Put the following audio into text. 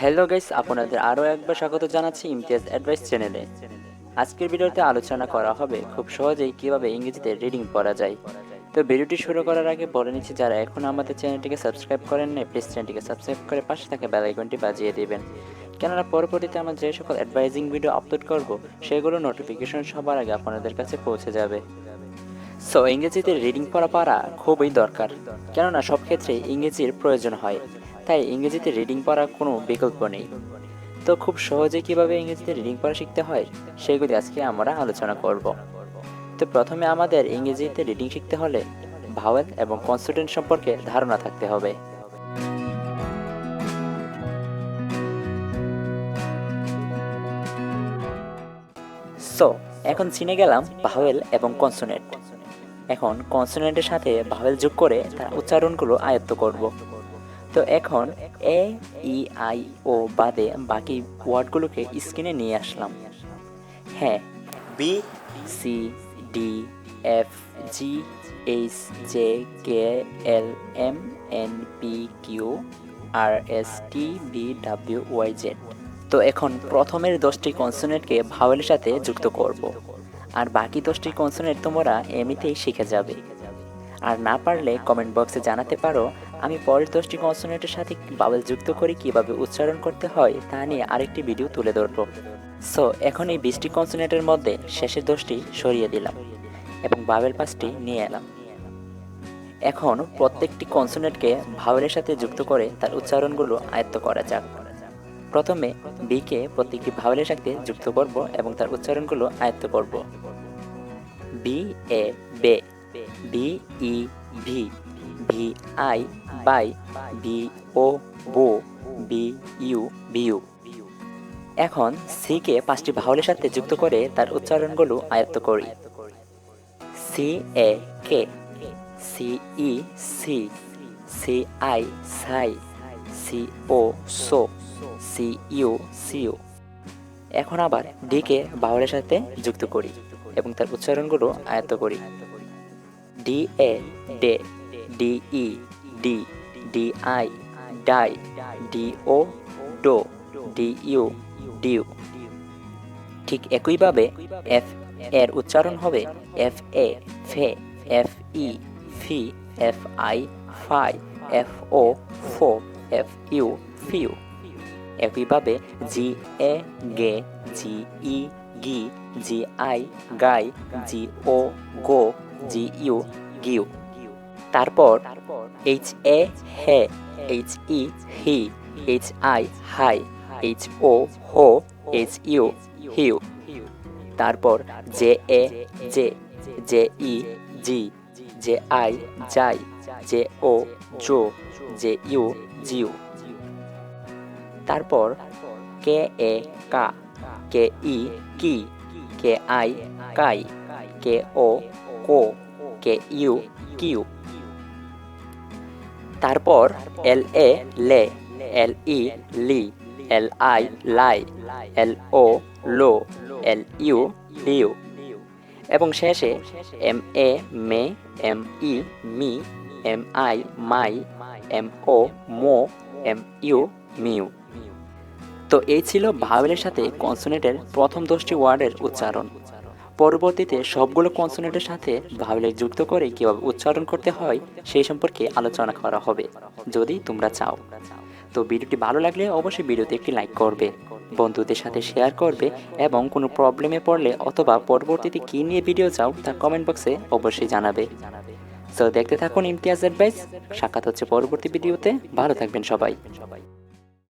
Hello guys, আপনাদের আরও একবার স্বাগত জানাচ্ছি ইমতিয়াজ অ্যাডভাইস চ্যানেলে। আজকের ভিডিওতে আলোচনা করা হবে খুব সহজেই কিভাবে ইংরেজিতে রিডিং পড়া যায়। তো ভিডিওটি শুরু করার আগে বলে নিচ্ছি, যারা এখন আমাদের চ্যানেলটিকে সাবস্ক্রাইব করেন না, প্লিজ চ্যানেলটিকে সাবস্ক্রাইব করে পাশে থাকা বেল আইকনটি বাজিয়ে দেবেন, কেননা পরবর্তীতে আমরা যে সকল অ্যাডভাইজিং ভিডিও আপলোড করব সেগুলো নোটিফিকেশন সবার আগে আপনাদের কাছে পৌঁছে যাবে। সো ইংরেজিতে রিডিং পড়া খুবই দরকার, কেননা সব ক্ষেত্রে ইংরেজির প্রয়োজন হয়। তাই ইংরেজিতে রিডিং পড়ার কোনো বিকল্প নেই। তো খুব সহজে কিভাবে ইংরেজিতে রিডিং পড়া শিখতে হয় সেগুলি আজকে আমরা আলোচনা করব। তো প্রথমে আমাদের ইংরেজিতে রিডিং শিখতে হলে ভাওয়েল এবং কনসোনেন্ট সম্পর্কে ধারণা থাকতে হবে। সো এখন চিনে গেলাম ভাওয়েল এবং কনসোনেন্ট। এখন কনসোনেন্টের সাথে ভাওয়েল যোগ করে তার উচ্চারণগুলো আয়ত্ত করব। তো এখন এ, ই, আই, ও বাদে বাকি ওয়ার্ডগুলোকে স্ক্রিনে নিয়ে আসলাম। হ্যাঁ, বি, সি, ডি, এফ, জি, এইচ, জে, কে, এল, এম, এন, পি, কিউ, আর, এস, টি, বি, ডাব্লিউ, ওয়াই, জেড। তো এখন প্রথমের 10টি কনসোনেন্টকে ভাওয়েলের সাথে যুক্ত করব, আর বাকি 10টি কনসোনেন্ট তোমরা এমনিতেই শিখে যাবে। আর না পারলে কমেন্ট বক্সে জানাতে পারো, আমি পরের 10টি কনসোনেন্টের সাথে ভাওয়েল যুক্ত করে কিভাবে উচ্চারণ করতে হয় তা নিয়ে আরেকটি ভিডিও তুলে ধরব। সো এখন এই 20টি কনসোনেন্টের মধ্যে শেষের 10টি সরিয়ে দিলাম এবং ভাওয়েল 5টি নিয়ে এলাম। এখন প্রত্যেকটি কনসোনেন্টকে ভাওয়েলের সাথে যুক্ত করে তার উচ্চারণগুলো আয়ত্ত করা যাক। প্রথমে বিকে প্রত্যেকটি ভাওয়েলের সাথে যুক্ত করব এবং তার উচ্চারণগুলো আয়ত্ত করব। বি, এ, বে, বি, ই, ভি, ভি, আই, বাই, বি, ও, বো, বি, ইউ, বিউ। এখন সিকে 5টি ভাওয়েলের সাথে যুক্ত করে তার উচ্চারণগুলো আয়ত্ত করি। সি, এ, কে, সি, ই, সি, সি, আই, সাই, সি, ও, সো, সি, ইউ, সিউ। এখন আবার ডিকে ভাওয়েলের সাথে যুক্ত করি এবং তার উচ্চারণগুলো আয়ত্ত করি। ডি, এ, ডে, ডি, ই, ডি, ডি, আই, ডাই, ডি, ও, ডো, ডি, ইউ, ডিউ। ঠিক একইভাবে এফ এর উচ্চারণ হবে এফ, এ, ফে, এফ, ই, ফি, এফ, আই, ফাই, এফ, ও, ফো, এফ, ইউ, ফিউ। একইভাবে জি, এ, গে, জি, ই, গি, জি, I, guy, G, O, go, G, U, গিউ। তারপর এইচ, এ, হে, এইচ, ই, হি, এইচ, আই, হাই, এইচ, ও, হো, এইচ, ইউ, হিউ। তারপর জে, এ, জে, জে, ই, জি, জে, আই, যাই, জে, ও, জো, জে, ইউ, জিউ। তারপর কে, এ, কা, কে, ই, কি, কে, আই, কাই, কে, ও, কো, কে, ইউ, কিউ। তারপর এল, এ, লে, এল, ই, লি, এল, আই, লাই, এল, ও, লো, এল, ইউ, লিউ। এবং শেষে M, A, may, M, E, me, M, I, my, M, O, মো, এম, ইউ, মিউ। তো এই ছিল ভাওয়েলের সাথে কনসোনেন্টের প্রথম 10টি ওয়ার্ডের উচ্চারণ। পরবর্তীতে সবগুলো কনসোনেন্টের সাথে ভাওয়েল যুক্ত করে কীভাবে উচ্চারণ করতে হয় সেই সম্পর্কে আলোচনা করা হবে, যদি তোমরা চাও। তো ভিডিওটি ভালো লাগলে অবশ্যই ভিডিওতে একটি লাইক করবে, বন্ধুদের সাথে শেয়ার করবে এবং কোনো প্রবলেমে পড়লে অথবা পরবর্তীতে কী নিয়ে ভিডিও চাও তা কমেন্ট বক্সে অবশ্যই জানাবে। তো দেখতে থাকুন ইমতিয়াজ অ্যাডভাইস। সাক্ষাৎ হচ্ছে পরবর্তী ভিডিওতে। ভালো থাকবেন সবাই।